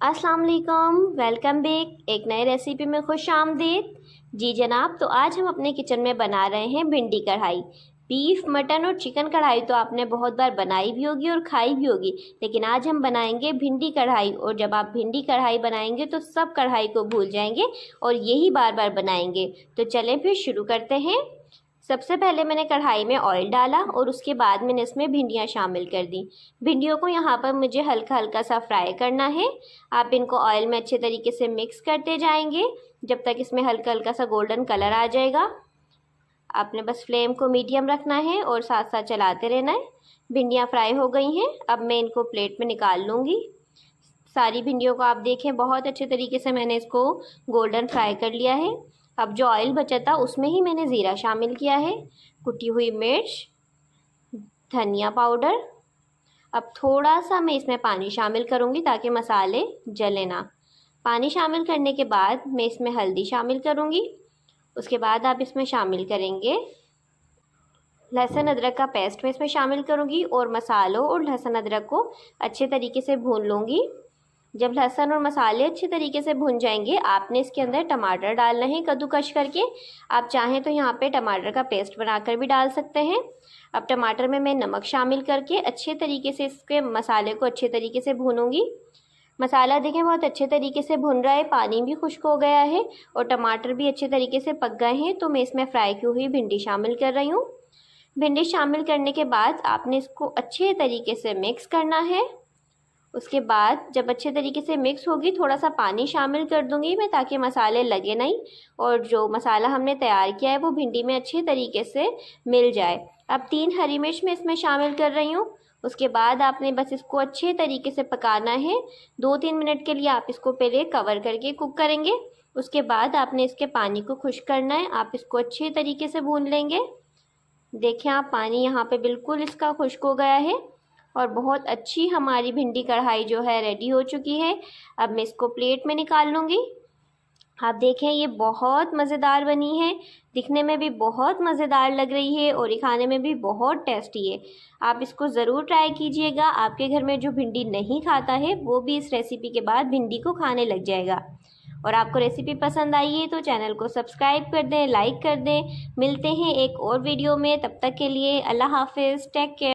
अस्सलाम वालेकुम, welcome back. एक नई रेसिपी में खुश आमदीद। जी जनाब, तो आज हम अपने किचन में बना रहे हैं भिंडी कढ़ाई। बीफ, मटन और चिकन कढ़ाई तो आपने बहुत बार बनाई भी होगी और खाई भी होगी, लेकिन आज हम बनाएंगे भिंडी कढ़ाई। और जब आप भिंडी कढ़ाई बनाएंगे तो सब कढ़ाई को भूल जाएंगे और यही बार बार बनाएंगे। तो चलें फिर शुरू करते हैं। सबसे पहले मैंने कढ़ाई में ऑयल डाला और उसके बाद मैंने इसमें भिंडियाँ शामिल कर दी। भिंडियों को यहाँ पर मुझे हल्का हल्का सा फ्राई करना है। आप इनको ऑयल में अच्छे तरीके से मिक्स करते जाएंगे जब तक इसमें हल्का हल्का सा गोल्डन कलर आ जाएगा। आपने बस फ्लेम को मीडियम रखना है और साथ साथ चलाते रहना है। भिंडियाँ फ्राई हो गई हैं, अब मैं इनको प्लेट में निकाल लूँगी। सारी भिंडियों को आप देखें बहुत अच्छे तरीके से मैंने इसको गोल्डन फ्राई कर लिया है। अब जो ऑयल बचा था उसमें ही मैंने ज़ीरा शामिल किया है, कुटी हुई मिर्च, धनिया पाउडर। अब थोड़ा सा मैं इसमें पानी शामिल करूँगी ताकि मसाले जले ना। पानी शामिल करने के बाद मैं इसमें हल्दी शामिल करूँगी। उसके बाद आप इसमें शामिल करेंगे लहसुन अदरक का पेस्ट। मैं इसमें शामिल करूँगी और मसालों और लहसुन अदरक को अच्छे तरीके से भून लूँगी। जब लहसुन और मसाले अच्छे तरीके से भुन जाएंगे, आपने इसके अंदर टमाटर डालना है कद्दूकस करके। आप चाहें तो यहाँ पे टमाटर का पेस्ट बनाकर भी डाल सकते हैं। अब टमाटर में मैं नमक शामिल करके अच्छे तरीके से इसके मसाले को अच्छे तरीके से भूनूंगी। मसाला देखें बहुत अच्छे तरीके से भुन रहा है, पानी भी खुश्क हो गया है और टमाटर भी अच्छे तरीके से पक गए हैं। तो मैं इसमें फ्राई की हुई भिंडी शामिल कर रही हूँ। भिंडी शामिल करने के बाद आपने इसको अच्छे तरीके से मिक्स करना है। उसके बाद जब अच्छे तरीके से मिक्स होगी, थोड़ा सा पानी शामिल कर दूंगी मैं ताकि मसाले लगे नहीं और जो मसाला हमने तैयार किया है वो भिंडी में अच्छे तरीके से मिल जाए। अब 3 हरी मिर्च मैं इसमें शामिल कर रही हूँ। उसके बाद आपने बस इसको अच्छे तरीके से पकाना है। 2-3 मिनट के लिए आप इसको पहले कवर करके कुक करेंगे। उसके बाद आपने इसके पानी को खुश्क करना है। आप इसको अच्छे तरीके से भून लेंगे। देखें आप, पानी यहाँ पे बिल्कुल इसका खुश्क हो गया है और बहुत अच्छी हमारी भिंडी कढ़ाई जो है रेडी हो चुकी है। अब मैं इसको प्लेट में निकाल लूँगी। आप देखें ये बहुत मज़ेदार बनी है, दिखने में भी बहुत मज़ेदार लग रही है और ये खाने में भी बहुत टेस्टी है। आप इसको ज़रूर ट्राई कीजिएगा। आपके घर में जो भिंडी नहीं खाता है वो भी इस रेसिपी के बाद भिंडी को खाने लग जाएगा। और आपको रेसिपी पसंद आई है तो चैनल को सब्सक्राइब कर दें, लाइक कर दें। मिलते हैं एक और वीडियो में, तब तक के लिए अल्लाह हाफिज़, टेक केयर।